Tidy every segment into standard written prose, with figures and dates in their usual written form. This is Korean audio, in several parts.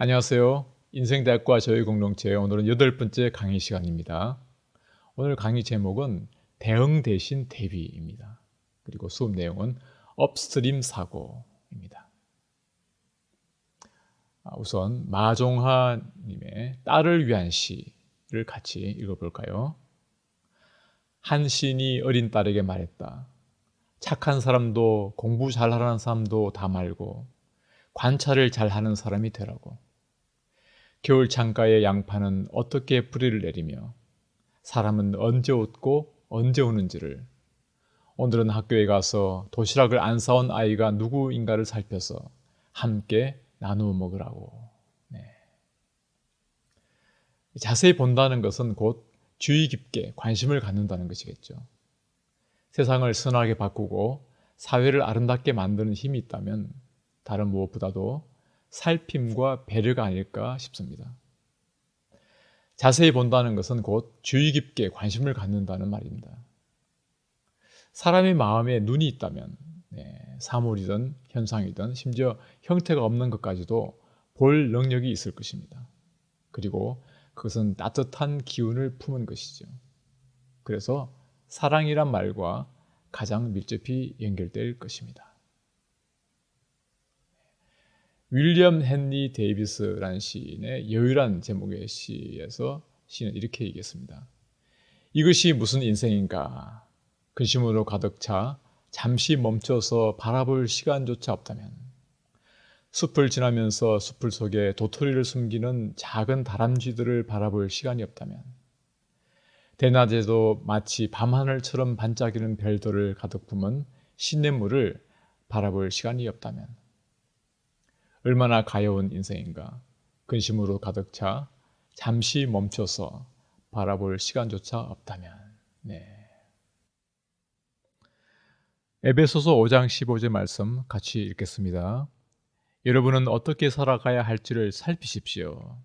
안녕하세요. 인생대학과 저희공동체 오늘은 8번째 강의 시간입니다. 오늘 강의 제목은 대응 대신 대비입니다. 그리고 수업 내용은 업스트림 사고입니다. 우선 마종하 님의 딸을 위한 시를 같이 읽어볼까요? 한 시인이 어린 딸에게 말했다. 착한 사람도 공부 잘하는 사람도 다 말고 관찰을 잘하는 사람이 되라고. 겨울 창가의 양파는 어떻게 뿌리를 내리며 사람은 언제 웃고 언제 우는지를 오늘은 학교에 가서 도시락을 안 사온 아이가 누구인가를 살펴서 함께 나누어 먹으라고. 네. 자세히 본다는 것은 곧 주의 깊게 관심을 갖는다는 것이겠죠. 세상을 선하게 바꾸고 사회를 아름답게 만드는 힘이 있다면 다른 무엇보다도 살핌과 배려가 아닐까 싶습니다. 자세히 본다는 것은 곧 주의 깊게 관심을 갖는다는 말입니다. 사람의 마음에 눈이 있다면 사물이든 현상이든 심지어 형태가 없는 것까지도 볼 능력이 있을 것입니다. 그리고 그것은 따뜻한 기운을 품은 것이죠. 그래서 사랑이란 말과 가장 밀접히 연결될 것입니다. 윌리엄 헨리 데이비스라는 시인의 여유란 제목의 시에서 시는 이렇게 얘기했습니다. 이것이 무슨 인생인가? 근심으로 가득 차 잠시 멈춰서 바라볼 시간조차 없다면, 숲을 지나면서 숲을 속에 도토리를 숨기는 작은 다람쥐들을 바라볼 시간이 없다면, 대낮에도 마치 밤하늘처럼 반짝이는 별들을 가득 품은 시냇물을 바라볼 시간이 없다면, 얼마나 가여운 인생인가. 근심으로 가득 차 잠시 멈춰서 바라볼 시간조차 없다면. 에베소서 5장 15절 말씀 같이 읽겠습니다. 여러분은 어떻게 살아가야 할지를 살피십시오.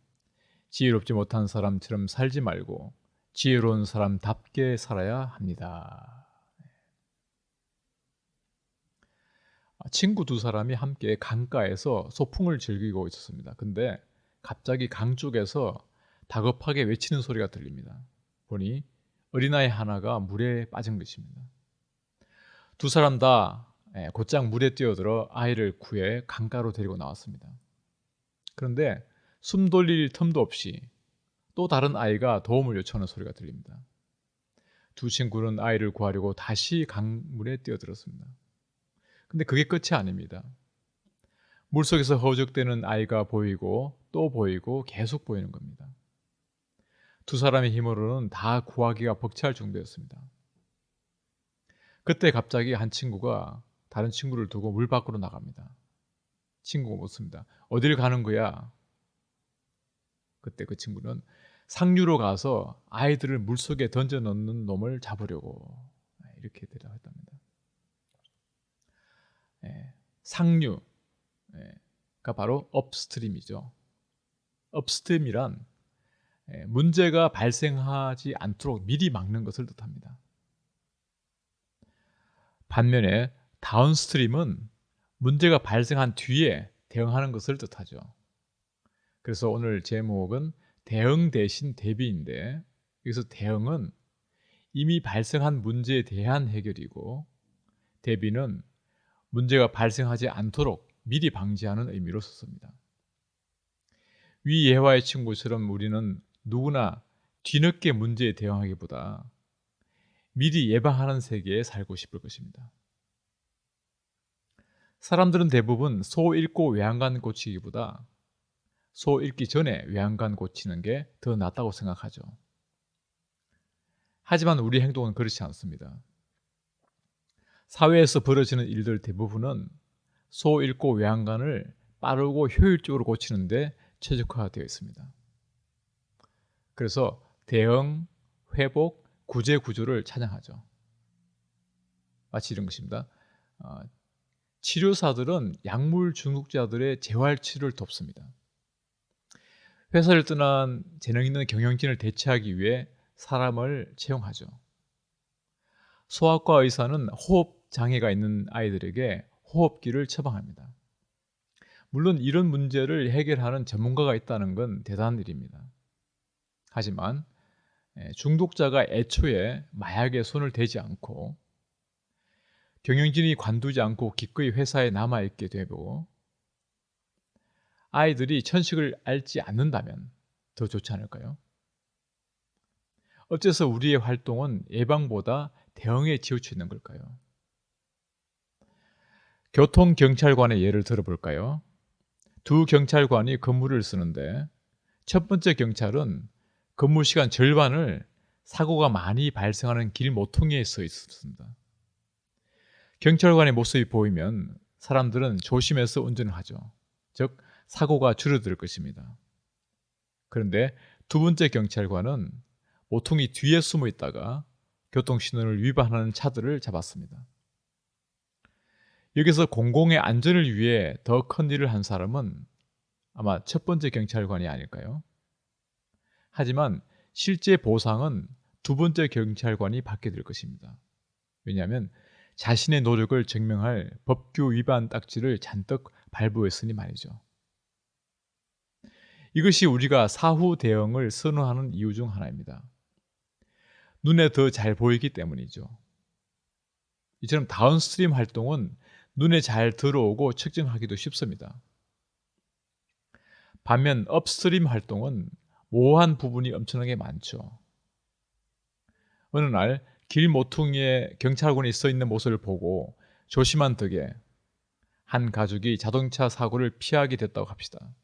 지혜롭지 못한 사람처럼 살지 말고 지혜로운 사람답게 살아야 합니다. 친구 두 사람이 함께 강가에서 소풍을 즐기고 있었습니다. 근데 갑자기 강 쪽에서 다급하게 외치는 소리가 들립니다. 보니 어린아이 하나가 물에 빠진 것입니다. 두 사람 다 곧장 물에 뛰어들어 아이를 구해 강가로 데리고 나왔습니다. 그런데 숨 돌릴 틈도 없이 또 다른 아이가 도움을 요청하는 소리가 들립니다. 두 친구는 아이를 구하려고 다시 강물에 뛰어들었습니다. 근데 그게 끝이 아닙니다. 물속에서 허우적대는 아이가 보이고 또 보이고 계속 보이는 겁니다. 두 사람의 힘으로는 다 구하기가 벅찰 정도였습니다. 그때 갑자기 한 친구가 다른 친구를 두고 물 밖으로 나갑니다. 친구가 묻습니다. 어딜 가는 거야? 그때 그 친구는 상류로 가서 아이들을 물속에 던져 넣는 놈을 잡으려고 이렇게 대답했답니다. 상류가 바로 업스트림이죠. 업스트림이란 문제가 발생하지 않도록 미리 막는 것을 뜻합니다. 반면에 다운스트림은 문제가 발생한 뒤에 대응하는 것을 뜻하죠. 그래서 오늘 제목은 대응 대신 대비인데, 여기서 대응은 이미 발생한 문제에 대한 해결이고, 대비는 문제가 발생하지 않도록 미리 방지하는 의미로 썼습니다. 위 예화의 친구처럼 우리는 누구나 뒤늦게 문제에 대응하기보다 미리 예방하는 세계에 살고 싶을 것입니다. 사람들은 대부분 소 잃고 외양간 고치기보다 소 잃기 전에 외양간 고치는 게 더 낫다고 생각하죠. 하지만 우리 행동은 그렇지 않습니다. 사회에서 벌어지는 일들 대부분은 소 잃고 외양간을 빠르고 효율적으로 고치는 데 최적화되어 있습니다. 그래서 대응, 회복, 구제 구조를 찬양하죠. 마치 이런 것입니다. 치료사들은 약물 중독자들의 재활 치료를 돕습니다. 회사를 떠난 재능 있는 경영진을 대체하기 위해 사람을 채용하죠. 소아과 의사는 호흡 장애가 있는 아이들에게 호흡기를 처방합니다. 물론 이런 문제를 해결하는 전문가가 있다는 건 대단한 일입니다. 하지만 중독자가 애초에 마약에 손을 대지 않고 경영진이 관두지 않고 기꺼이 회사에 남아있게 되고 아이들이 천식을 앓지 않는다면 더 좋지 않을까요? 어째서 우리의 활동은 예방보다 대응에 치우쳐 있는 걸까요? 교통경찰관의 예를 들어볼까요? 두 경찰관이 근무를 쓰는데 첫 번째 경찰은 근무 시간 절반을 사고가 많이 발생하는 길 모퉁이에 서 있었습니다. 경찰관의 모습이 보이면 사람들은 조심해서 운전을 하죠. 즉 사고가 줄어들 것입니다. 그런데 두 번째 경찰관은 모퉁이 뒤에 숨어 있다가 교통신호를 위반하는 차들을 잡았습니다. 여기서 공공의 안전을 위해 더 큰 일을 한 사람은 아마 첫 번째 경찰관이 아닐까요? 하지만 실제 보상은 두 번째 경찰관이 받게 될 것입니다. 왜냐하면 자신의 노력을 증명할 법규 위반 딱지를 잔뜩 발부했으니 말이죠. 이것이 우리가 사후 대응을 선호하는 이유 중 하나입니다. 눈에 더 잘 보이기 때문이죠. 이처럼 다운스트림 활동은 눈에 잘 들어오고 측정하기도 쉽습니다. 반면 업스트림 활동은 모호한 부분이 엄청나게 많죠. 어느 날 길 모퉁이에 경찰관이 서 있는 모습을 보고 조심한 덕에 한 가족이 자동차 사고를 피하게 됐다고 합시다.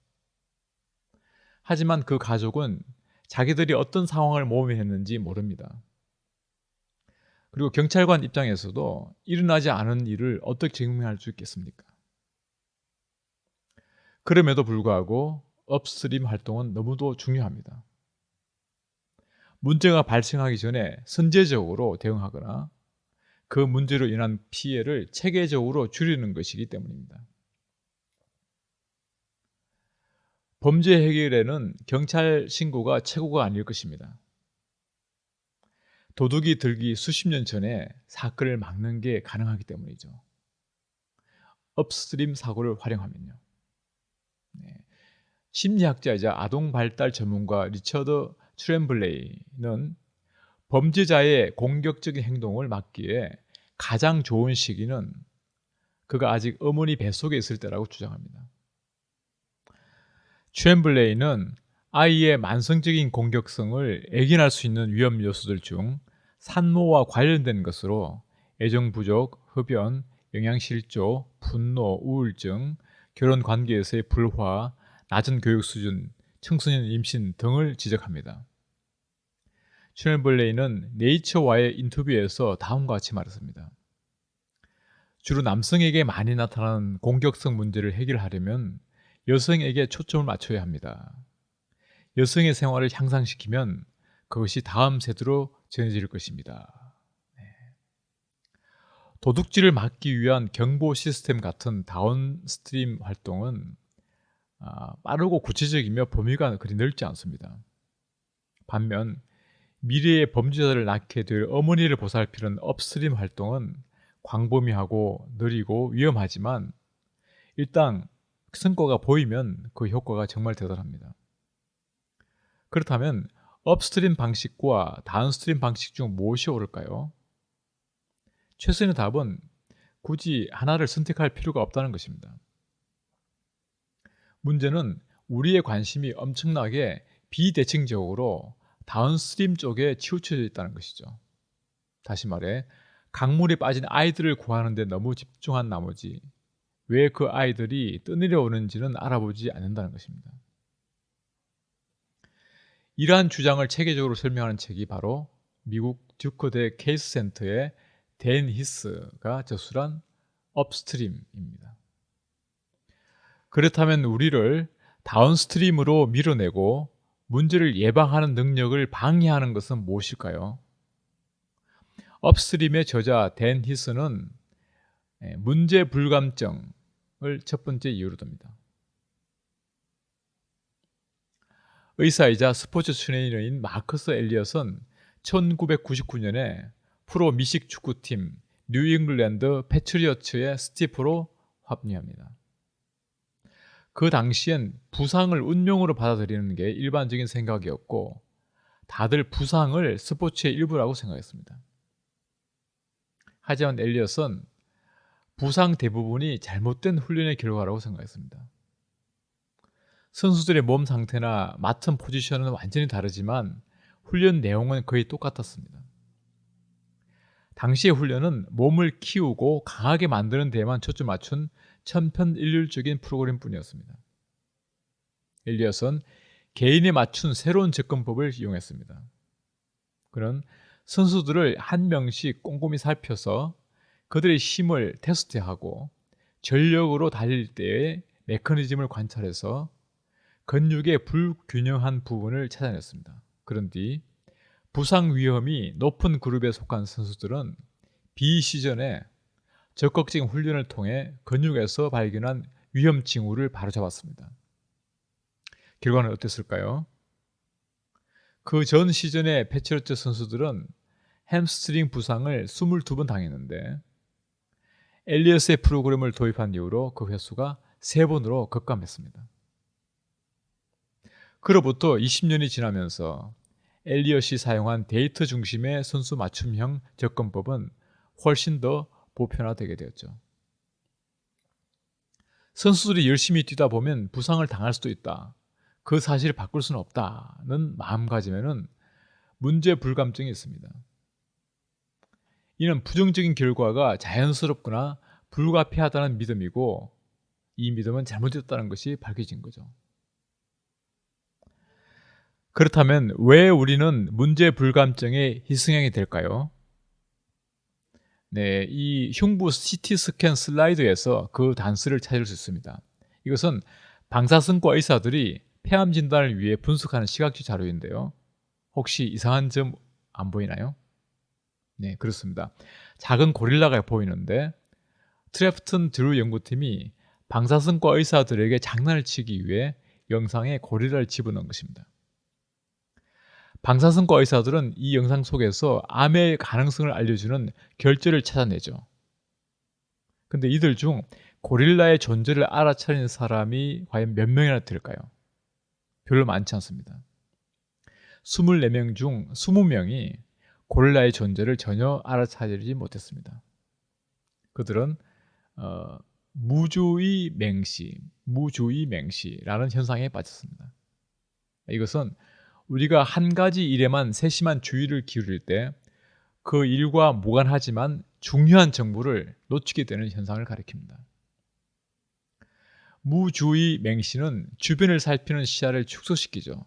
하지만 그 가족은 자기들이 어떤 상황을 모면했는지 모릅니다. 그리고 경찰관 입장에서도 일어나지 않은 일을 어떻게 증명할 수 있겠습니까? 그럼에도 불구하고 업스트림 활동은 너무도 중요합니다. 문제가 발생하기 전에 선제적으로 대응하거나 그 문제로 인한 피해를 체계적으로 줄이는 것이기 때문입니다. 범죄 해결에는 경찰 신고가 최고가 아닐 것입니다. 도둑이 들기 수십 년 전에 사건을 막는 게 가능하기 때문이죠. 업스트림 사고를 활용하면요. 심리학자이자 아동 발달 전문가 리처드 트렘블레이는 범죄자의 공격적인 행동을 막기에 가장 좋은 시기는 그가 아직 어머니 뱃속에 있을 때라고 주장합니다. 트렘블레이는 아이의 만성적인 공격성을 애견할 수 있는 위험 요소들 중 산모와 관련된 것으로 애정 부족, 흡연, 영양실조, 분노, 우울증, 결혼 관계에서의 불화, 낮은 교육 수준, 청소년 임신 등을 지적합니다. 트렘블레이는 네이처와의 인터뷰에서 다음과 같이 말했습니다. 주로 남성에게 많이 나타나는 공격성 문제를 해결하려면 여성에게 초점을 맞춰야 합니다. 여성의 생활을 향상시키면 그것이 다음 세대로 전해질 것입니다. 도둑질을 막기 위한 경보 시스템 같은 다운스트림 활동은 빠르고 구체적이며 범위가 그리 넓지 않습니다. 반면 미래의 범죄자를 낳게 될 어머니를 보살피는 업스트림 활동은 광범위하고 느리고 위험하지만 일단 성과가 보이면 그 효과가 정말 대단합니다. 그렇다면 업스트림 방식과 다운스트림 방식 중 무엇이 옳을까요? 최선의 답은 굳이 하나를 선택할 필요가 없다는 것입니다. 문제는 우리의 관심이 엄청나게 비대칭적으로 다운스트림 쪽에 치우쳐져 있다는 것이죠. 다시 말해 강물에 빠진 아이들을 구하는 데 너무 집중한 나머지 왜 그 아이들이 떠내려오는지는 알아보지 않는다는 것입니다. 이러한 주장을 체계적으로 설명하는 책이 바로 미국 듀커대 케이스 센터의 댄 히스가 저술한 업스트림입니다. 그렇다면 우리를 다운스트림으로 밀어내고 문제를 예방하는 능력을 방해하는 것은 무엇일까요? 업스트림의 저자 댄 히스는 문제 불감증을 첫 번째 이유로 듭니다. 의사이자 스포츠 트레이너인 마커스 엘리엇은 1999년에 프로 미식 축구팀 뉴잉글랜드 패트리어츠의 스티프로 합류합니다. 그 당시엔 부상을 운명으로 받아들이는 게 일반적인 생각이었고 다들 부상을 스포츠의 일부라고 생각했습니다. 하지만 엘리엇은 부상 대부분이 잘못된 훈련의 결과라고 생각했습니다. 선수들의 몸 상태나 맡은 포지션은 완전히 다르지만 훈련 내용은 거의 똑같았습니다. 당시의 훈련은 몸을 키우고 강하게 만드는 데에만 초점 맞춘 천편일률적인 프로그램뿐이었습니다. 엘리엇은 개인에 맞춘 새로운 접근법을 이용했습니다. 그는 선수들을 한 명씩 꼼꼼히 살펴서 그들의 힘을 테스트하고 전력으로 달릴 때의 메커니즘을 관찰해서 근육의 불균형한 부분을 찾아냈습니다. 그런 뒤 부상 위험이 높은 그룹에 속한 선수들은 비시즌에 적극적인 훈련을 통해 근육에서 발견한 위험 징후를 바로잡았습니다. 결과는 어땠을까요? 그 전 시즌의 패트리어트 선수들은 햄스트링 부상을 22번 당했는데 엘리엇의 프로그램을 도입한 이후로 그 횟수가 3번으로 급감했습니다. 그로부터 20년이 지나면서 엘리엇이 사용한 데이터 중심의 선수 맞춤형 접근법은 훨씬 더 보편화되게 되었죠. 선수들이 열심히 뛰다 보면 부상을 당할 수도 있다. 그 사실을 바꿀 수는 없다는 마음가짐에는 문제 불감증이 있습니다. 이는 부정적인 결과가 자연스럽거나 불가피하다는 믿음이고 이 믿음은 잘못됐다는 것이 밝혀진 거죠. 그렇다면 왜 우리는 문제 불감증의 희생양이 될까요? 네, 이 흉부 CT 스캔 슬라이드에서 그 단서를 찾을 수 있습니다. 이것은 방사선과 의사들이 폐암 진단을 위해 분석하는 시각적 자료인데요. 혹시 이상한 점 안 보이나요? 네, 그렇습니다. 작은 고릴라가 보이는데 트래프튼 드루 연구팀이 방사선과 의사들에게 장난을 치기 위해 영상에 고릴라를 집어넣은 것입니다. 방사선과 의사들은 이 영상 속에서 암의 가능성을 알려주는 결절을 찾아내죠. 근데 이들 중 고릴라의 존재를 알아차리는 사람이 과연 몇 명이나 될까요? 별로 많지 않습니다. 24명 중 20명이 고릴라의 존재를 전혀 알아차리지 못했습니다. 그들은 무주의 맹시라는 현상에 빠졌습니다. 이것은 우리가 한 가지 일에만 세심한 주의를 기울일 때 그 일과 무관하지만 중요한 정보를 놓치게 되는 현상을 가리킵니다. 무주의 맹시는 주변을 살피는 시야를 축소시키죠.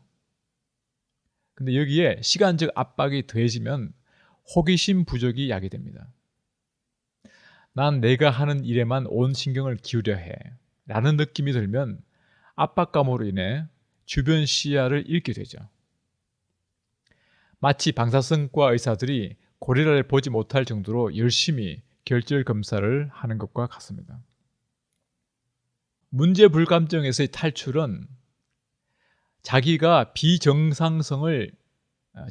근데 여기에 시간적 압박이 더해지면 호기심 부족이 야기됩니다. 난 내가 하는 일에만 온 신경을 기울여 해 라는 느낌이 들면 압박감으로 인해 주변 시야를 잃게 되죠. 마치 방사선과 의사들이 고릴라를 보지 못할 정도로 열심히 결절 검사를 하는 것과 같습니다. 문제 불감증에서의 탈출은 자기가 비정상성을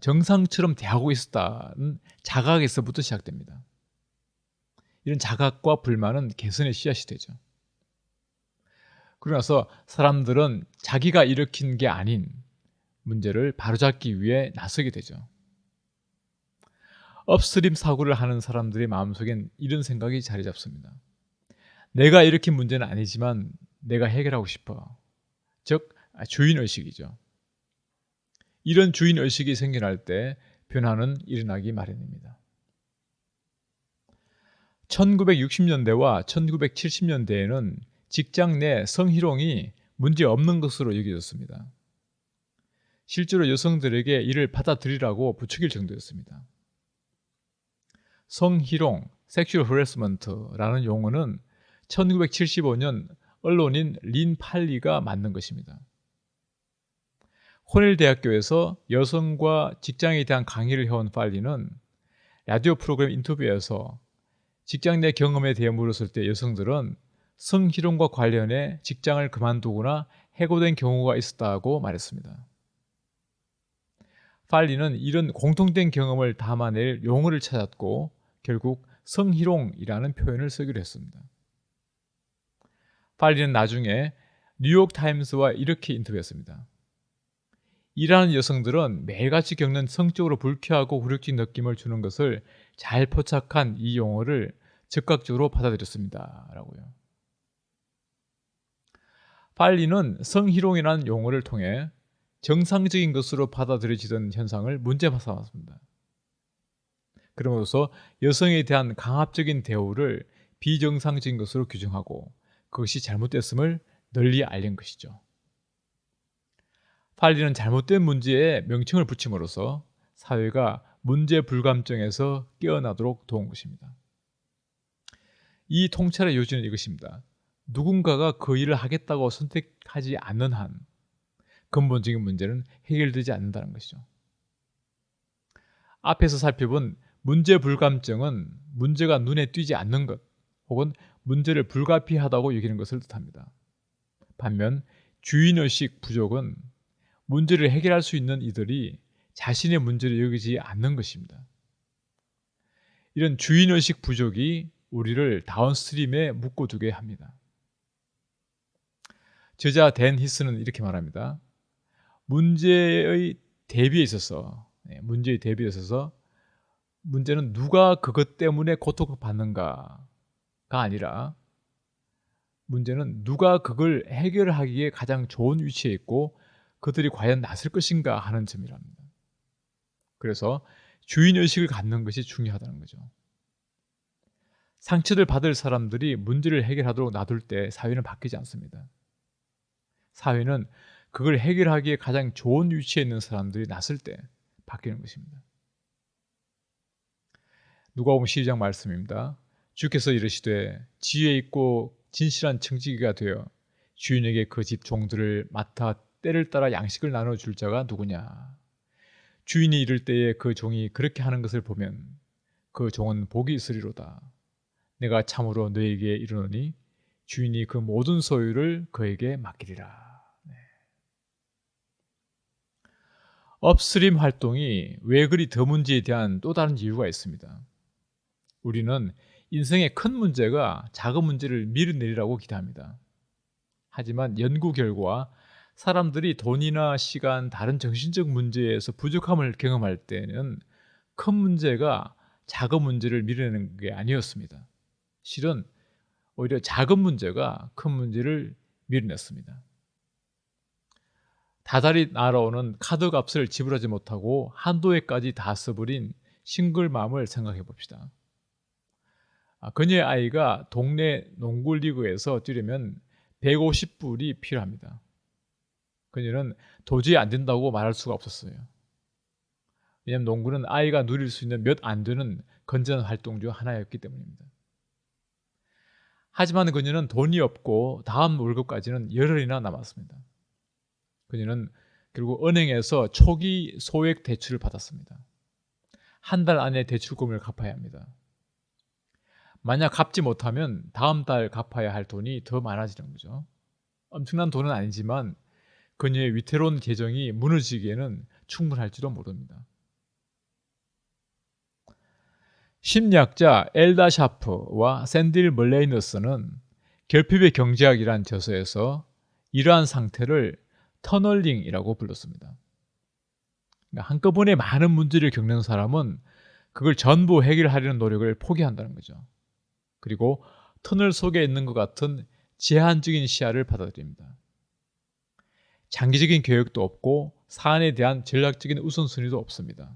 정상처럼 대하고 있었다는 자각에서부터 시작됩니다. 이런 자각과 불만은 개선의 씨앗이 되죠. 그러고 나서 사람들은 자기가 일으킨 게 아닌 문제를 바로잡기 위해 나서게 되죠. 업스트림 사고를 하는 사람들의 마음속엔 이런 생각이 자리 잡습니다. 내가 일으킨 문제는 아니지만 내가 해결하고 싶어. 즉 주인의식이죠. 이런 주인의식이 생겨날 때 변화는 일어나기 마련입니다. 1960년대와 1970년대에는 직장 내 성희롱이 문제없는 것으로 여겨졌습니다. 실제로 여성들에게 이를 받아들이라고 부추길 정도였습니다. 성희롱, 섹슈얼 허래스먼트라는 용어는 1975년 언론인 린 팔리가 만든 것입니다. 코넬 대학교에서 여성과 직장에 대한 강의를 해온 팔리는 라디오 프로그램 인터뷰에서 직장 내 경험에 대해 물었을 때 여성들은 성희롱과 관련해 직장을 그만두거나 해고된 경우가 있었다고 말했습니다. 팔리는 이런 공통된 경험을 담아낼 용어를 찾았고 결국 성희롱이라는 표현을 쓰기로 했습니다. 팔리는 나중에 뉴욕타임스와 이렇게 인터뷰했습니다. 일하는 여성들은 매일같이 겪는 성적으로 불쾌하고 굴욕적인 느낌을 주는 것을 잘 포착한 이 용어를 즉각적으로 받아들였습니다. 라고요. 팔리는 성희롱이라는 용어를 통해 정상적인 것으로 받아들여지던 현상을 문제 삼았습니다. 그러면서 여성에 대한 강압적인 대우를 비정상적인 것으로 규정하고 그것이 잘못됐음을 널리 알린 것이죠. 팔리는 잘못된 문제에 명칭을 붙임으로써 사회가 문제 불감증에서 깨어나도록 도운 것입니다. 이 통찰의 요지는 이것입니다. 누군가가 그 일을 하겠다고 선택하지 않는 한 근본적인 문제는 해결되지 않는다는 것이죠. 앞에서 살펴본 문제 불감증은 문제가 눈에 띄지 않는 것 혹은 문제를 불가피하다고 여기는 것을 뜻합니다. 반면 주인의식 부족은 문제를 해결할 수 있는 이들이 자신의 문제를 여기지 않는 것입니다. 이런 주인의식 부족이 우리를 다운스트림에 묶어두게 합니다. 저자 댄 히스는 이렇게 말합니다. 문제의 대비에 있어서 문제는 누가 그것 때문에 고통을 받는가가 아니라 문제는 누가 그걸 해결하기에 가장 좋은 위치에 있고 그들이 과연 나설 것인가 하는 점이랍니다. 그래서 주인의식을 갖는 것이 중요하다는 거죠. 상처를 받을 사람들이 문제를 해결하도록 놔둘 때 사회는 바뀌지 않습니다. 사회는 그걸 해결하기에 가장 좋은 위치에 있는 사람들이 나설 때 바뀌는 것입니다. 누가복음 12장 말씀입니다. 주께서 이르시되 지혜 있고 진실한 청지기가 되어 주인에게 그 집 종들을 맡아 때를 따라 양식을 나눠줄 자가 누구냐. 주인이 이를 때에 그 종이 그렇게 하는 것을 보면 그 종은 복이 있으리로다. 내가 참으로 너에게 이르노니 주인이 그 모든 소유를 그에게 맡기리라. 업스트림 활동이 왜 그리 드문지에 대한 또 다른 이유가 있습니다. 우리는 인생의 큰 문제가 작은 문제를 밀어내리라고 기대합니다. 하지만 연구 결과 사람들이 돈이나 시간, 다른 정신적 문제에서 부족함을 경험할 때는 큰 문제가 작은 문제를 밀어내는 게 아니었습니다. 실은 오히려 작은 문제가 큰 문제를 밀어냈습니다. 다달이 날아오는 카드 값을 지불하지 못하고 한도에까지 다 써버린 싱글맘을 생각해 봅시다. 그녀의 아이가 동네 농구리그에서 뛰려면 150불이 필요합니다. 그녀는 도저히 안 된다고 말할 수가 없었어요. 왜냐하면 농구는 아이가 누릴 수 있는 몇 안 되는 건전한 활동 중 하나였기 때문입니다. 하지만 그녀는 돈이 없고 다음 월급까지는 열흘이나 남았습니다. 그녀는 결국 은행에서 초기 소액 대출을 받았습니다. 한 달 안에 대출금을 갚아야 합니다. 만약 갚지 못하면 다음 달 갚아야 할 돈이 더 많아지는 거죠. 엄청난 돈은 아니지만 그녀의 위태로운 계정이 무너지기에는 충분할지도 모릅니다. 심리학자 엘다 샤프와 샌딜 멀레이너스는 결핍의 경제학이란 저서에서 이러한 상태를 터널링이라고 불렀습니다. 그러니까 한꺼번에 많은 문제를 겪는 사람은 그걸 전부 해결하려는 노력을 포기한다는 거죠. 그리고 터널 속에 있는 것 같은 제한적인 시야를 받아들입니다. 장기적인 계획도 없고 사안에 대한 전략적인 우선순위도 없습니다.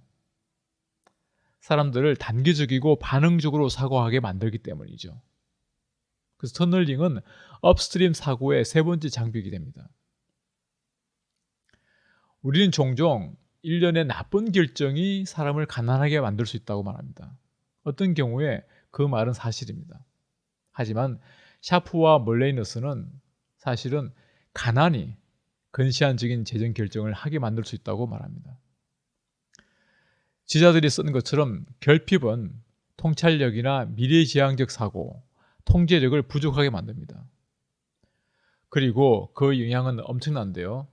사람들을 단기적이고 반응적으로 사고하게 만들기 때문이죠. 그래서 터널링은 업스트림 사고의 세 번째 장벽이 됩니다. 우리는 종종 일련의 나쁜 결정이 사람을 가난하게 만들 수 있다고 말합니다. 어떤 경우에 그 말은 사실입니다. 하지만 샤프와 멀레이너스는 사실은 가난이 근시안적인 재정 결정을 하게 만들 수 있다고 말합니다. 지자들이 쓰는 것처럼 결핍은 통찰력이나 미래지향적 사고, 통제력을 부족하게 만듭니다. 그리고 그 영향은 엄청난데요.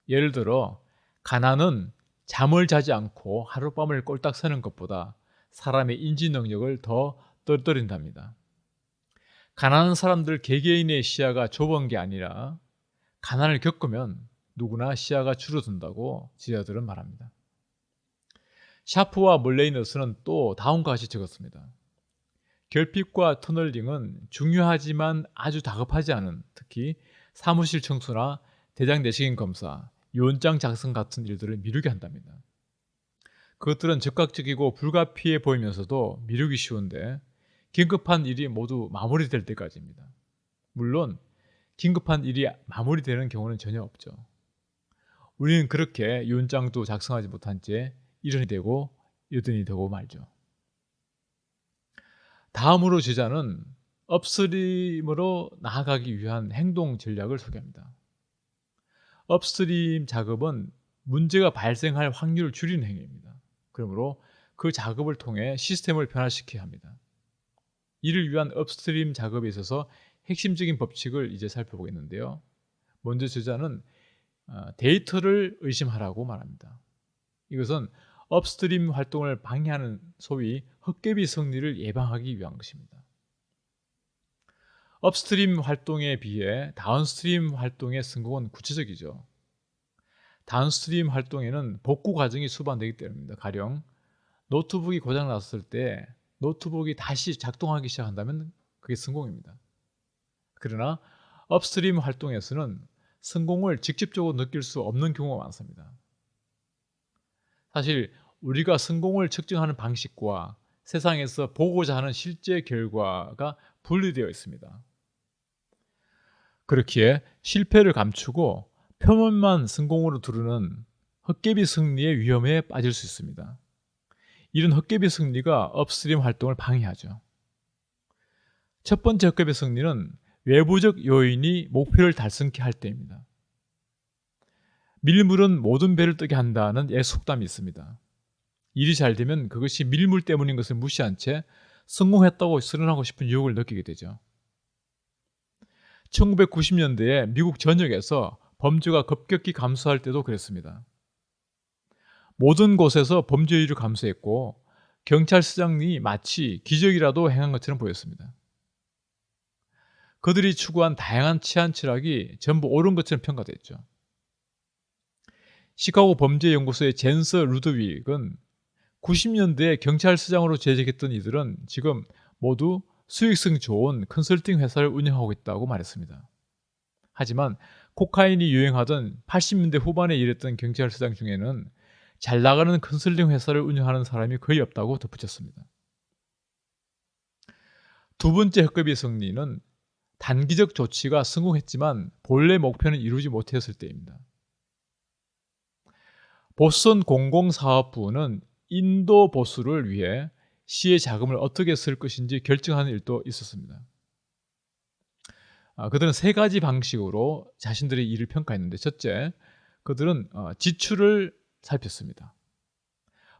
예를 들어 가난은 잠을 자지 않고 하룻밤을 꼴딱 새는 것보다 사람의 인지 능력을 더 떨어뜨린답니다. 가난한 사람들 개개인의 시야가 좁은 게 아니라 가난을 겪으면 누구나 시야가 줄어든다고 지자들은 말합니다. 샤프와 멀레이너스는 또 다음과 같이 적었습니다. 결핍과 터널링은 중요하지만 아주 다급하지 않은, 특히 사무실 청소나 대장 내시경 검사, 유언장 작성 같은 일들을 미루게 한답니다. 그것들은 즉각적이고 불가피해 보이면서도 미루기 쉬운데 긴급한 일이 모두 마무리될 때까지입니다. 물론 긴급한 일이 마무리되는 경우는 전혀 없죠. 우리는 그렇게 유언장도 작성하지 못한 채 일흔이 되고 여든이 되고 말죠. 다음으로 제자는 업스트림으로 나아가기 위한 행동 전략을 소개합니다. 업스트림 작업은 문제가 발생할 확률을 줄이는 행위입니다. 그러므로 그 작업을 통해 시스템을 변화시켜야 합니다. 이를 위한 업스트림 작업에 있어서 핵심적인 법칙을 이제 살펴보겠는데요. 먼저 제자는 데이터를 의심하라고 말합니다. 이것은 업스트림 활동을 방해하는 소위 헛개비 성리를 예방하기 위한 것입니다. 업스트림 활동에 비해 다운스트림 활동의 성공은 구체적이죠. 다운스트림 활동에는 복구 과정이 수반되기 때문입니다. 가령 노트북이 고장났을 때 노트북이 다시 작동하기 시작한다면 그게 성공입니다. 그러나 업스트림 활동에서는 성공을 직접적으로 느낄 수 없는 경우가 많습니다. 사실 우리가 성공을 측정하는 방식과 세상에서 보고자 하는 실제 결과가 분리되어 있습니다. 그렇기에 실패를 감추고 표면만 성공으로 두르는 헛개비 승리의 위험에 빠질 수 있습니다. 이런 헛개비 승리가 업스트림 활동을 방해하죠. 첫 번째 헛개비 승리는 외부적 요인이 목표를 달성케 할 때입니다. 밀물은 모든 배를 뜨게 한다는 속담이 있습니다. 일이 잘 되면 그것이 밀물 때문인 것을 무시한 채 성공했다고 선언하고 싶은 유혹을 느끼게 되죠. 1990년대에 미국 전역에서 범죄가 급격히 감소할 때도 그랬습니다. 모든 곳에서 범죄율이 감소했고 경찰서장이 마치 기적이라도 행한 것처럼 보였습니다. 그들이 추구한 다양한 치안 철학이 전부 옳은 것처럼 평가됐죠. 시카고 범죄연구소의 젠서 루드윅은 90년대에 경찰서장으로 재직했던 이들은 지금 모두 수익성 좋은 컨설팅 회사를 운영하고 있다고 말했습니다. 하지만 코카인이 유행하던 80년대 후반에 일했던 경찰서장 중에는 잘 나가는 컨설팅 회사를 운영하는 사람이 거의 없다고 덧붙였습니다. 두 번째 헛개비 승리는 단기적 조치가 성공했지만 본래 목표는 이루지 못했을 때입니다. 보스턴 공공사업부는 인도 보수를 위해 시의 자금을 어떻게 쓸 것인지 결정하는 일도 있었습니다. 그들은 세 가지 방식으로 자신들의 일을 평가했는데, 첫째, 그들은 지출을 살폈습니다.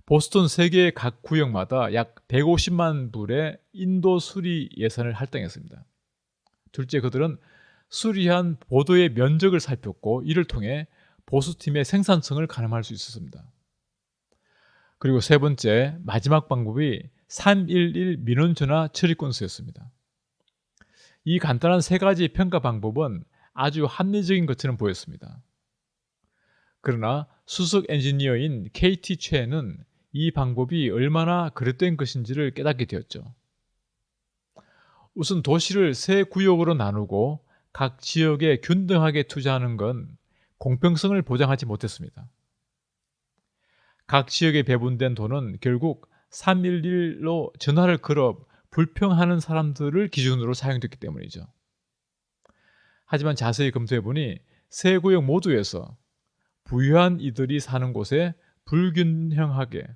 보스턴 세 개의 각 구역마다 약 150만 불의 인도 수리 예산을 할당했습니다. 둘째, 그들은 수리한 보도의 면적을 살폈고 이를 통해 보수팀의 생산성을 가늠할 수 있었습니다. 그리고 세 번째, 마지막 방법이 311 민원전화 처리 건수였습니다. 이 간단한 세 가지 평가 방법은 아주 합리적인 것처럼 보였습니다. 그러나 수석 엔지니어인 KT 최는 이 방법이 얼마나 그릇된 것인지를 깨닫게 되었죠. 우선 도시를 세 구역으로 나누고 각 지역에 균등하게 투자하는 건 공평성을 보장하지 못했습니다. 각 지역에 배분된 돈은 결국 311로 전화를 걸어 불평하는 사람들을 기준으로 사용됐기 때문이죠. 하지만 자세히 검토해보니 세 구역 모두에서 부유한 이들이 사는 곳에 불균형하게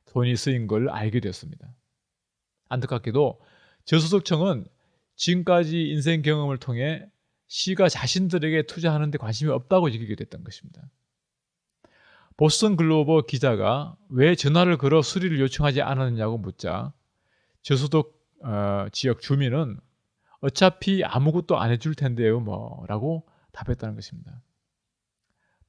돈이 쓰인 걸 알게 됐습니다. 안타깝게도 저소득층은 지금까지 인생 경험을 통해 시가 자신들에게 투자하는 데 관심이 없다고 여기게 됐던 것입니다. 보스턴 글로버 기자가 왜 전화를 걸어 수리를 요청하지 않았느냐고 묻자 저소득 지역 주민은 어차피 아무것도 안 해줄 텐데요 라고 답했다는 것입니다.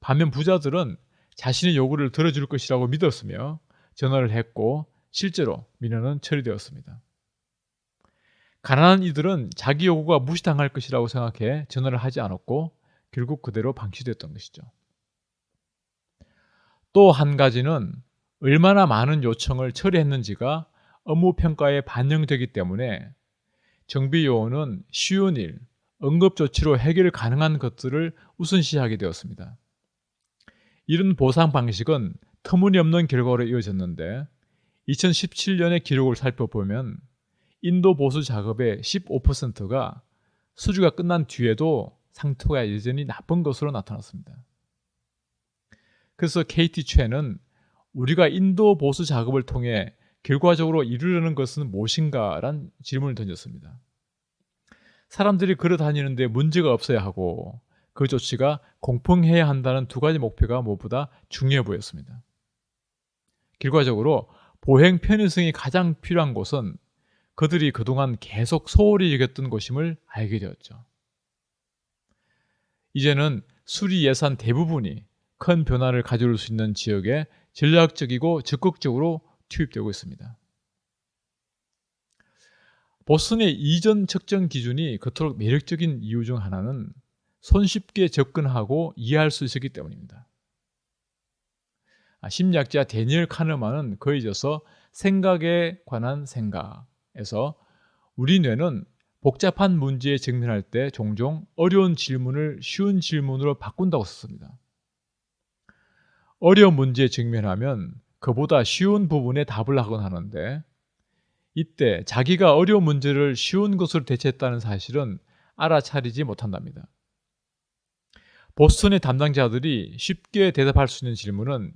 반면 부자들은 자신의 요구를 들어줄 것이라고 믿었으며 전화를 했고 실제로 민원은 처리되었습니다. 가난한 이들은 자기 요구가 무시당할 것이라고 생각해 전화를 하지 않았고 결국 그대로 방치됐던 것이죠. 또 한 가지는 얼마나 많은 요청을 처리했는지가 업무 평가에 반영되기 때문에 정비요원은 쉬운 일, 응급조치로 해결 가능한 것들을 우선시하게 되었습니다. 이런 보상 방식은 터무니없는 결과로 이어졌는데 2017년의 기록을 살펴보면 인도 보수 작업의 15%가 수주가 끝난 뒤에도 상태가 여전히 나쁜 것으로 나타났습니다. 그래서 KT 최는 우리가 인도 보수 작업을 통해 결과적으로 이루려는 것은 무엇인가? 라는 질문을 던졌습니다. 사람들이 걸어 다니는데 문제가 없어야 하고 그 조치가 공평해야 한다는 두 가지 목표가 무엇보다 중요해 보였습니다. 결과적으로 보행 편의성이 가장 필요한 곳은 그들이 그동안 계속 소홀히 여겼던 곳임을 알게 되었죠. 이제는 수리 예산 대부분이 큰 변화를 가져올 수 있는 지역에 전략적이고 적극적으로 투입되고 있습니다. 보스턴의 이전 측정 기준이 그토록 매력적인 이유 중 하나는 손쉽게 접근하고 이해할 수 있었기 때문입니다. 심리학자 데니얼 카너만은 그에 있어서 생각에 관한 생각에서 우리 뇌는 복잡한 문제에 직면할 때 종종 어려운 질문을 쉬운 질문으로 바꾼다고 썼습니다. 어려운 문제에 직면하면 그보다 쉬운 부분에 답을 하곤 하는데 이때 자기가 어려운 문제를 쉬운 것으로 대체했다는 사실은 알아차리지 못한답니다. 보스턴의 담당자들이 쉽게 대답할 수 있는 질문은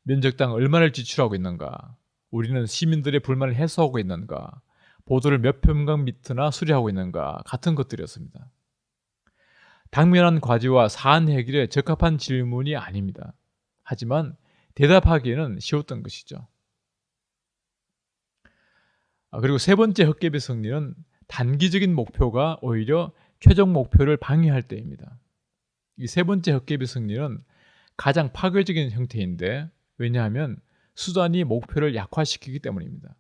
면적당 얼마를 지출하고 있는가, 우리는 시민들의 불만을 해소하고 있는가, 보도를 몇 평방미터나 수리하고 있는가 같은 것들이었습니다. 당면한 과제와 사안 해결에 적합한 질문이 아닙니다. 하지만 대답하기에는 쉬웠던 것이죠. 그리고 세 번째 헛개비 승리는 단기적인 목표가 오히려 최종 목표를 방해할 때입니다. 이 세 번째 헛개비 승리는 가장 파괴적인 형태인데 왜냐하면 수단이 목표를 약화시키기 때문입니다.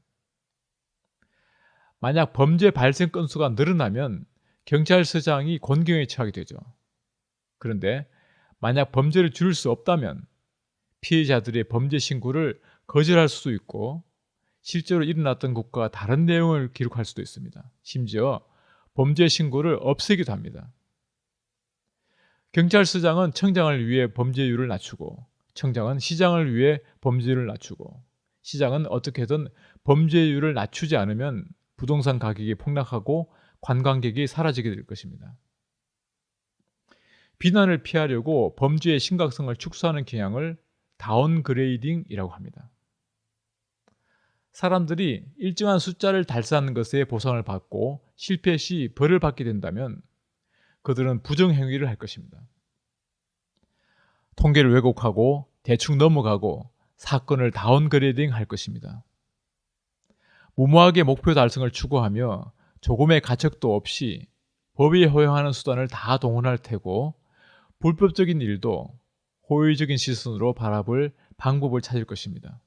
만약 범죄 발생 건수가 늘어나면 경찰서장이 곤경에 처하게 되죠. 그런데 만약 범죄를 줄일 수 없다면 피해자들의 범죄 신고를 거절할 수도 있고 실제로 일어났던 것과 다른 내용을 기록할 수도 있습니다. 심지어 범죄 신고를 없애기도 합니다. 경찰서장은 청장을 위해 범죄율을 낮추고 청장은 시장을 위해 범죄율을 낮추고 시장은 어떻게든 범죄율을 낮추지 않으면 부동산 가격이 폭락하고 관광객이 사라지게 될 것입니다. 비난을 피하려고 범죄의 심각성을 축소하는 경향을 다운그레이딩이라고 합니다. 사람들이 일정한 숫자를 달성하는 것에 보상을 받고 실패 시 벌을 받게 된다면 그들은 부정행위를 할 것입니다. 통계를 왜곡하고 대충 넘어가고 사건을 다운그레이딩 할 것입니다. 무모하게 목표 달성을 추구하며 조금의 가책도 없이 법이 허용하는 수단을 다 동원할 테고 불법적인 일도 호의적인 시선으로 바라볼 방법을 찾을 것입니다.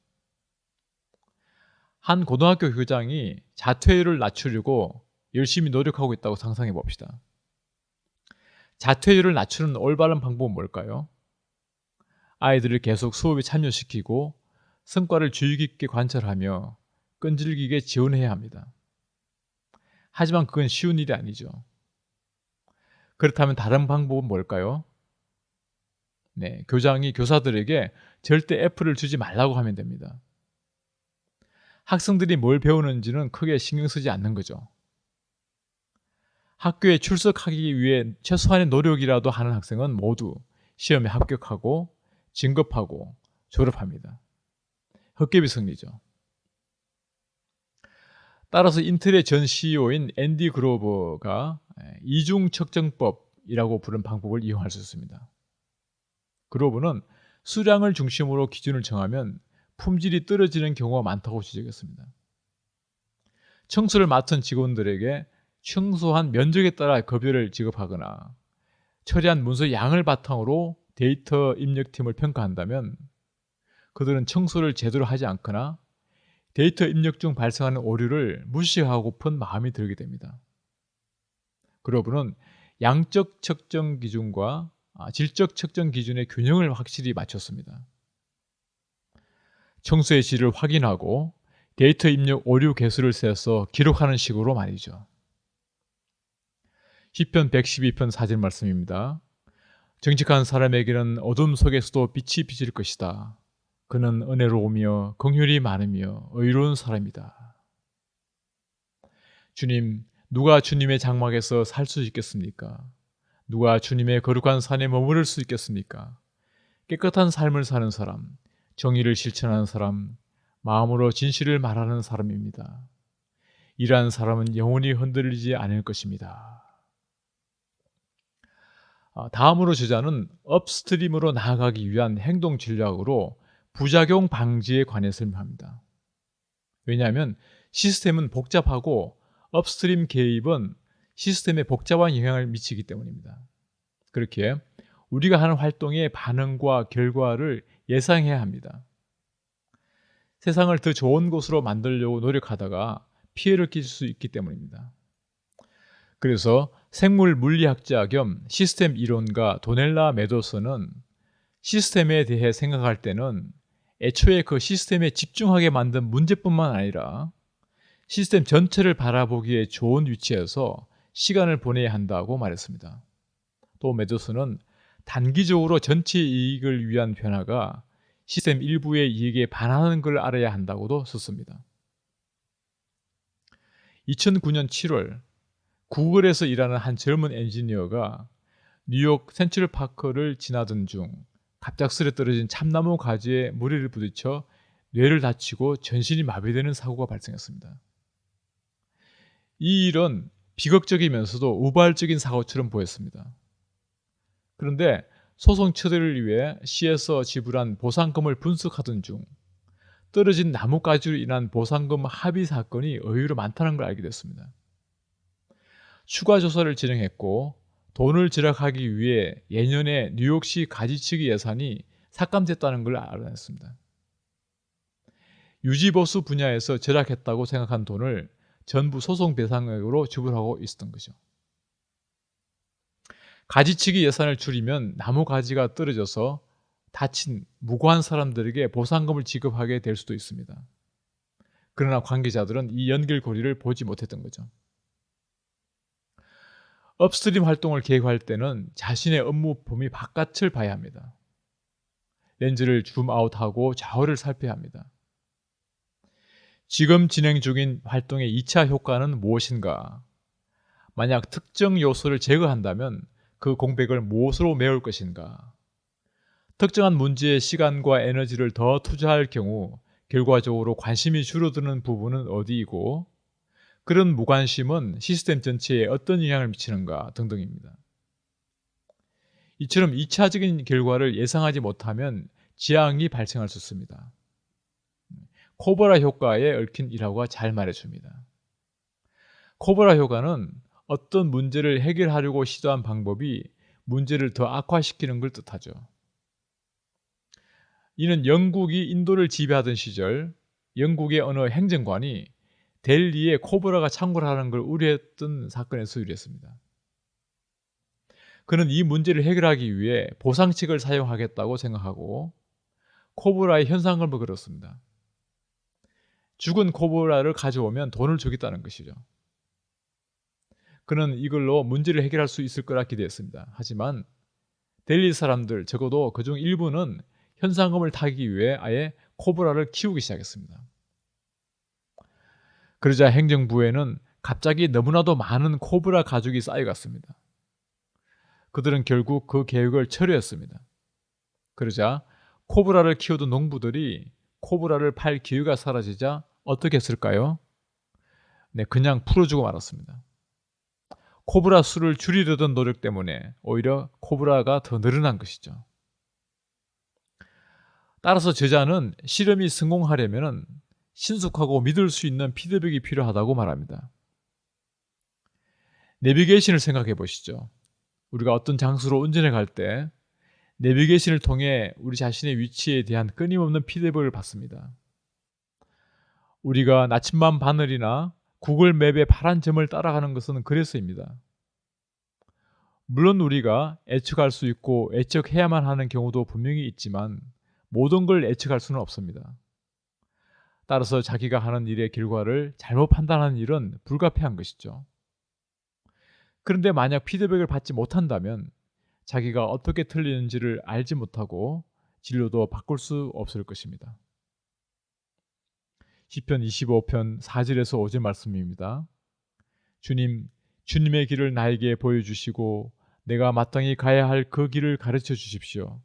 한 고등학교 교장이 자퇴율을 낮추려고 열심히 노력하고 있다고 상상해 봅시다. 자퇴율을 낮추는 올바른 방법은 뭘까요? 아이들을 계속 수업에 참여시키고 성과를 주의 깊게 관찰하며 끈질기게 지원해야 합니다. 하지만 그건 쉬운 일이 아니죠. 그렇다면 다른 방법은 뭘까요? 교장이 교사들에게 절대 F를 주지 말라고 하면 됩니다. 학생들이 뭘 배우는지는 크게 신경 쓰지 않는 거죠. 학교에 출석하기 위해 최소한의 노력이라도 하는 학생은 모두 시험에 합격하고 진급하고 졸업합니다. 헛개비 승리죠. 따라서 인텔의 전 CEO인 앤디 그로버가 이중 측정법이라고 부른 방법을 이용할 수 있습니다. 그로버는 수량을 중심으로 기준을 정하면 품질이 떨어지는 경우가 많다고 지적했습니다. 청소를 맡은 직원들에게 청소한 면적에 따라 급여를 지급하거나 처리한 문서 양을 바탕으로 데이터 입력팀을 평가한다면 그들은 청소를 제대로 하지 않거나 데이터 입력 중 발생하는 오류를 무시하고픈 마음이 들게 됩니다. 그러분은 양적 측정 기준과 질적 측정 기준의 균형을 확실히 맞췄습니다. 청소의 질을 확인하고 데이터 입력 오류 개수를 세서 기록하는 식으로 말이죠. 시편 112편 4절 말씀입니다. 정직한 사람에게는 어둠 속에서도 빛이 비칠 것이다. 그는 은혜로우며 긍휼이 많으며 의로운 사람이다. 주님, 누가 주님의 장막에서 살 수 있겠습니까? 누가 주님의 거룩한 산에 머무를 수 있겠습니까? 깨끗한 삶을 사는 사람, 정의를 실천하는 사람, 마음으로 진실을 말하는 사람입니다. 이러한 사람은 영원히 흔들리지 않을 것입니다. 다음으로 저자는 업스트림으로 나아가기 위한 행동 전략으로 부작용 방지에 관해 설명합니다. 왜냐하면 시스템은 복잡하고 업스트림 개입은 시스템에 복잡한 영향을 미치기 때문입니다. 그렇게 우리가 하는 활동의 반응과 결과를 예상해야 합니다. 세상을 더 좋은 곳으로 만들려고 노력하다가 피해를 끼칠 수 있기 때문입니다. 그래서 생물 물리학자 겸 시스템 이론가 도넬라 메도스는 시스템에 대해 생각할 때는 애초에 그 시스템에 집중하게 만든 문제뿐만 아니라 시스템 전체를 바라보기에 좋은 위치에서 시간을 보내야 한다고 말했습니다. 또 메도스는 단기적으로 전체 이익을 위한 변화가 시스템 일부의 이익에 반하는 걸 알아야 한다고도 썼습니다. 2009년 7월 구글에서 일하는 한 젊은 엔지니어가 뉴욕 센트럴파크를 지나던 중 갑작스레 떨어진 참나무 가지에 머리를 부딪혀 뇌를 다치고 전신이 마비되는 사고가 발생했습니다. 이 일은 비극적이면서도 우발적인 사고처럼 보였습니다. 그런데 소송 처리를 위해 시에서 지불한 보상금을 분석하던 중 떨어진 나뭇가지로 인한 보상금 합의 사건이 의외로 많다는 걸 알게 됐습니다. 추가 조사를 진행했고 돈을 절약하기 위해 예년에 뉴욕시 가지치기 예산이 삭감됐다는 걸 알아냈습니다. 유지보수 분야에서 절약했다고 생각한 돈을 전부 소송 배상액으로 지불하고 있었던 거죠. 가지치기 예산을 줄이면 나무 가지가 떨어져서 다친 무고한 사람들에게 보상금을 지급하게 될 수도 있습니다. 그러나 관계자들은 이 연결고리를 보지 못했던 거죠. 업스트림 활동을 계획할 때는 자신의 업무 범위 바깥을 봐야 합니다. 렌즈를 줌아웃하고 좌우를 살펴야 합니다. 지금 진행 중인 활동의 2차 효과는 무엇인가? 만약 특정 요소를 제거한다면 그 공백을 무엇으로 메울 것인가? 특정한 문제에 시간과 에너지를 더 투자할 경우 결과적으로 관심이 줄어드는 부분은 어디이고 그런 무관심은 시스템 전체에 어떤 영향을 미치는가 등등입니다. 이처럼 2차적인 결과를 예상하지 못하면 지향이 발생할 수 있습니다. 코브라 효과에 얽힌 일화가 잘 말해줍니다. 코브라 효과는 어떤 문제를 해결하려고 시도한 방법이 문제를 더 악화시키는 걸 뜻하죠. 이는 영국이 인도를 지배하던 시절 영국의 어느 행정관이 델리에 코브라가 창궐하는 걸 우려했던 사건에서 유래했습니다. 그는 이 문제를 해결하기 위해 보상책을 사용하겠다고 생각하고 코브라의 현상금을 걸었습니다. 죽은 코브라를 가져오면 돈을 주겠다는 것이죠. 그는 이걸로 문제를 해결할 수 있을 거라 기대했습니다. 하지만 델리 사람들 적어도 그중 일부는 현상금을 타기 위해 아예 코브라를 키우기 시작했습니다. 그러자 행정부에는 갑자기 너무나도 많은 코브라 가죽이 쌓여갔습니다. 그들은 결국 그 계획을 철회했습니다. 그러자 코브라를 키우던 농부들이 코브라를 팔 기회가 사라지자 어떻게 했을까요? 네, 그냥 풀어주고 말았습니다. 코브라 수를 줄이려던 노력 때문에 오히려 코브라가 더 늘어난 것이죠. 따라서 저자는 실험이 성공하려면 신속하고 믿을 수 있는 피드백이 필요하다고 말합니다. 내비게이션을 생각해 보시죠. 우리가 어떤 장소로 운전해 갈 때 내비게이션을 통해 우리 자신의 위치에 대한 끊임없는 피드백을 받습니다. 우리가 나침반 바늘이나 구글 맵의 파란 점을 따라가는 것은 그래서입니다. 물론 우리가 예측할 수 있고 예측해야만 하는 경우도 분명히 있지만 모든 걸 예측할 수는 없습니다. 따라서 자기가 하는 일의 결과를 잘못 판단하는 일은 불가피한 것이죠. 그런데 만약 피드백을 받지 못한다면 자기가 어떻게 틀리는지를 알지 못하고 진로도 바꿀 수 없을 것입니다. 시편 25편 4절에서 5절 말씀입니다. 주님, 주님의 길을 나에게 보여주시고 내가 마땅히 가야 할 그 길을 가르쳐 주십시오.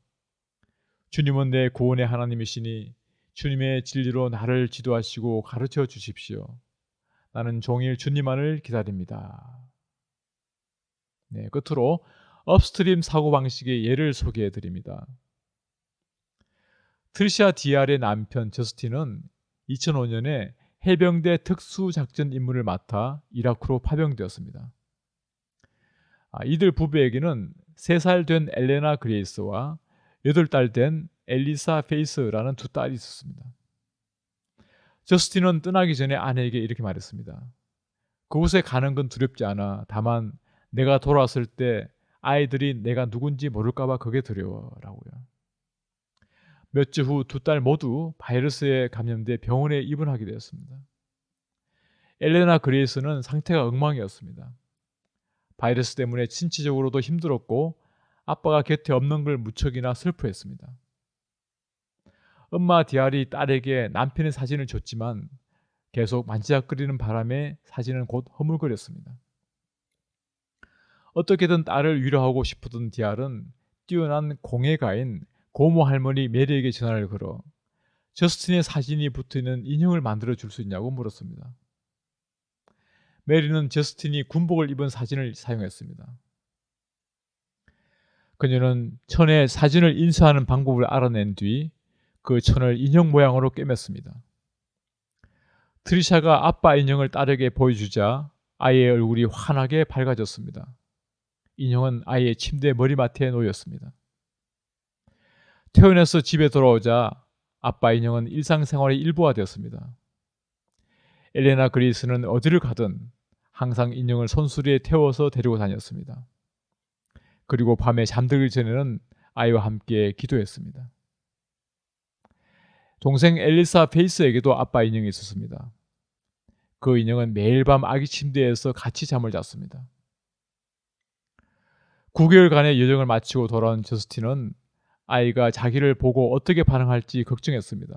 주님은 내 구원의 하나님이시니 주님의 진리로 나를 지도하시고 가르쳐 주십시오. 나는 종일 주님만을 기다립니다. 네, 끝으로 업스트림 사고방식의 예를 소개해 드립니다. 트리샤 디알의 남편 저스틴은 2005년에 해병대 특수작전 임무를 맡아 이라크로 파병되었습니다. 이들 부부에게는 3살 된 엘레나 그레이스와 8달 된 엘리사 페이스라는 두 딸이 있었습니다. 저스틴은 떠나기 전에 아내에게 이렇게 말했습니다. 그곳에 가는 건 두렵지 않아. 다만 내가 돌아왔을 때 아이들이 내가 누군지 모를까봐 그게 두려워라고요. 몇 주 후 두 딸 모두 바이러스에 감염돼 병원에 입원하게 되었습니다. 엘레나 그레이스는 상태가 엉망이었습니다. 바이러스 때문에 신체적으로도 힘들었고 아빠가 곁에 없는 걸 무척이나 슬퍼했습니다. 엄마 디알이 딸에게 남편의 사진을 줬지만 계속 만지작거리는 바람에 사진은 곧 허물거렸습니다. 어떻게든 딸을 위로하고 싶었던 디알은 뛰어난 공예가인 고모 할머니 메리에게 전화를 걸어 저스틴의 사진이 붙어있는 인형을 만들어 줄 수 있냐고 물었습니다. 메리는 저스틴이 군복을 입은 사진을 사용했습니다. 그녀는 천에 사진을 인쇄하는 방법을 알아낸 뒤 그 천을 인형 모양으로 꿰맸습니다. 트리샤가 아빠 인형을 딸에게 보여주자 아이의 얼굴이 환하게 밝아졌습니다. 인형은 아이의 침대 머리맡에 놓였습니다. 퇴원해서 집에 돌아오자 아빠 인형은 일상생활의 일부가 되었습니다. 엘레나 그리스는 어디를 가든 항상 인형을 손수리에 태워서 데리고 다녔습니다. 그리고 밤에 잠들기 전에는 아이와 함께 기도했습니다. 동생 엘리사 페이스에게도 아빠 인형이 있었습니다. 그 인형은 매일 밤 아기 침대에서 같이 잠을 잤습니다. 9개월간의 여정을 마치고 돌아온 저스틴은 아이가 자기를 보고 어떻게 반응할지 걱정했습니다.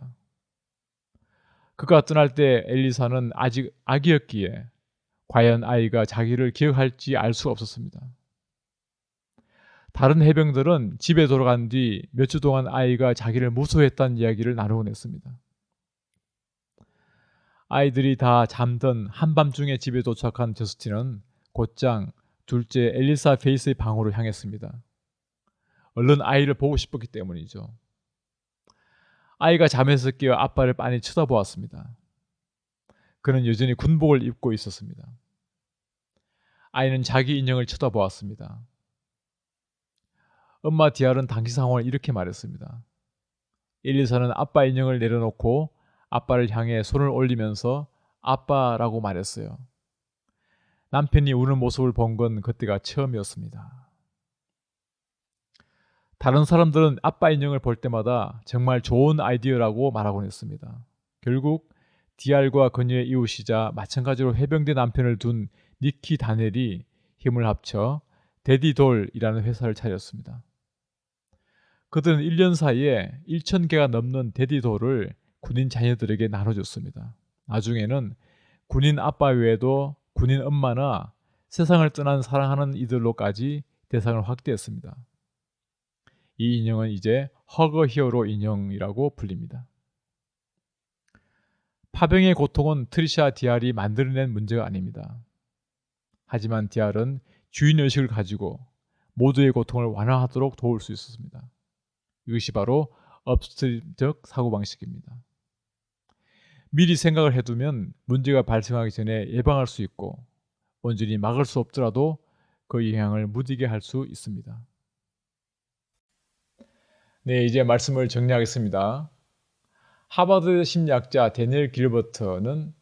그가 떠날 때 엘리사는 아직 아기였기에 과연 아이가 자기를 기억할지 알 수 없었습니다. 다른 해병들은 집에 돌아간 뒤 몇 주 동안 아이가 자기를 무서워했다는 이야기를 나누곤 했습니다. 아이들이 다 잠든 한밤중에 집에 도착한 저스틴은 곧장 둘째 엘리사 페이스의 방으로 향했습니다. 얼른 아이를 보고 싶었기 때문이죠. 아이가 잠에서 깨어 아빠를 빤히 쳐다보았습니다. 그는 여전히 군복을 입고 있었습니다. 아이는 자기 인형을 쳐다보았습니다. 엄마 디알은 당시 상황을 이렇게 말했습니다. 엘리사는 아빠 인형을 내려놓고 아빠를 향해 손을 올리면서 아빠라고 말했어요. 남편이 우는 모습을 본 건 그때가 처음이었습니다. 다른 사람들은 아빠 인형을 볼 때마다 정말 좋은 아이디어라고 말하곤 했습니다. 결국 디알과 그녀의 이웃이자 마찬가지로 해병대 남편을 둔 니키 다넬이 힘을 합쳐 데디돌이라는 회사를 차렸습니다. 그들은 1년 사이에 1,000개가 넘는 데디돌을 군인 자녀들에게 나눠줬습니다. 나중에는 군인 아빠 외에도 군인 엄마나 세상을 떠난 사랑하는 이들로까지 대상을 확대했습니다. 이 인형은 이제 허거 히어로 인형이라고 불립니다. 파병의 고통은 트리샤 디알이 만들어낸 문제가 아닙니다. 하지만 디알은 주인의식을 가지고 모두의 고통을 완화하도록 도울 수 있었습니다. 이것이 바로 업스트림적 사고방식입니다. 미리 생각을 해두면 문제가 발생하기 전에 예방할 수 있고 온전히 막을 수 없더라도 그 영향을 무디게 할 수 있습니다. 네, 이제 말씀을 정리하겠습니다. 하버드 심리학자 데니엘 길버트는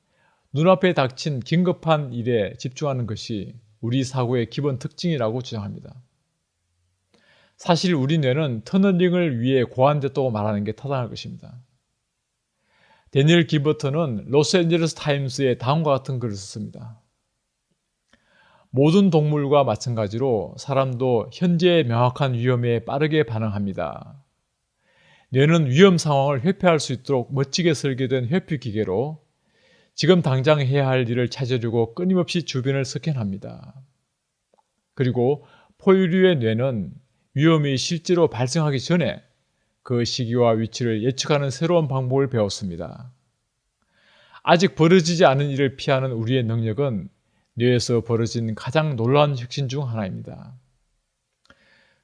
눈앞에 닥친 긴급한 일에 집중하는 것이 우리 사고의 기본 특징이라고 주장합니다. 사실 우리 뇌는 터널링을 위해 고안됐다고 말하는 게 타당할 것입니다. 데니얼 기버턴은 로스앤젤레스 타임스에 다음과 같은 글을 썼습니다. 모든 동물과 마찬가지로 사람도 현재의 명확한 위험에 빠르게 반응합니다. 뇌는 위험 상황을 회피할 수 있도록 멋지게 설계된 회피 기계로 지금 당장 해야 할 일을 찾으려고 끊임없이 주변을 스캔합니다. 그리고 포유류의 뇌는 위험이 실제로 발생하기 전에 그 시기와 위치를 예측하는 새로운 방법을 배웠습니다. 아직 벌어지지 않은 일을 피하는 우리의 능력은 뇌에서 벌어진 가장 놀라운 혁신 중 하나입니다.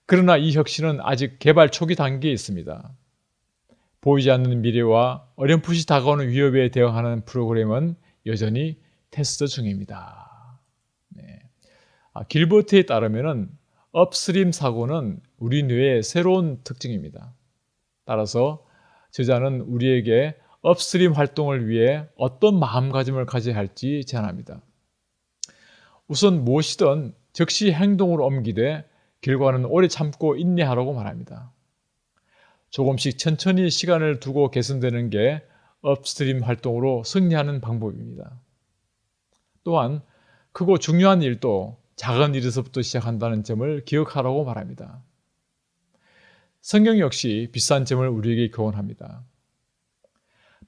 그러나 이 혁신은 아직 개발 초기 단계에 있습니다. 보이지 않는 미래와 어렴풋이 다가오는 위협에 대응하는 프로그램은 여전히 테스트 중입니다. 네. 길버트에 따르면 업스트림 사고는 우리 뇌의 새로운 특징입니다. 따라서 저자는 우리에게 업스트림 활동을 위해 어떤 마음가짐을 가져야 할지 제안합니다. 우선 무엇이든 즉시 행동으로 옮기되 결과는 오래 참고 인내하라고 말합니다. 조금씩 천천히 시간을 두고 개선되는 게 업스트림 활동으로 승리하는 방법입니다. 또한 크고 중요한 일도 작은 일에서부터 시작한다는 점을 기억하라고 말합니다. 성경 역시 비슷한 점을 우리에게 교훈합니다.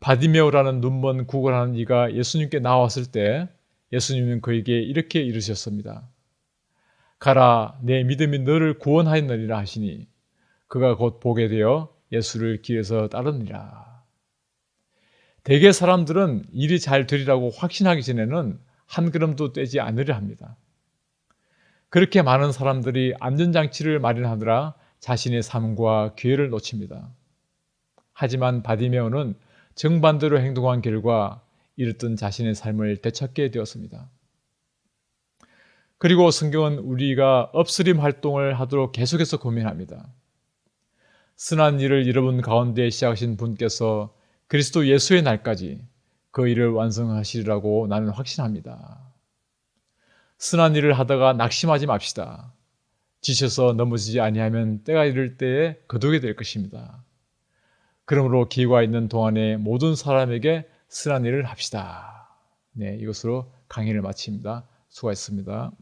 바디메오라는 눈먼 구걸하는 이가 예수님께 나왔을 때 예수님은 그에게 이렇게 이르셨습니다. 가라, 내 믿음이 너를 구원하였느니라 하시니 그가 곧 보게 되어 예수를 길에서 따르니라. 대개 사람들은 일이 잘 되리라고 확신하기 전에는 한 걸음도 떼지 않으려 합니다. 그렇게 많은 사람들이 안전장치를 마련하느라 자신의 삶과 기회를 놓칩니다. 하지만 바디메오는 정반대로 행동한 결과 잃었던 자신의 삶을 되찾게 되었습니다. 그리고 성경은 우리가 업스트림 활동을 하도록 계속해서 고민합니다. 선한 일을 여러분 가운데 시작하신 분께서 그리스도 예수의 날까지 그 일을 완성하시리라고 나는 확신합니다. 선한 일을 하다가 낙심하지 맙시다. 지쳐서 넘어지지 아니하면 때가 이를 때에 거두게 될 것입니다. 그러므로 기회가 있는 동안에 모든 사람에게 선한 일을 합시다. 네, 이것으로 강의를 마칩니다. 수고하셨습니다.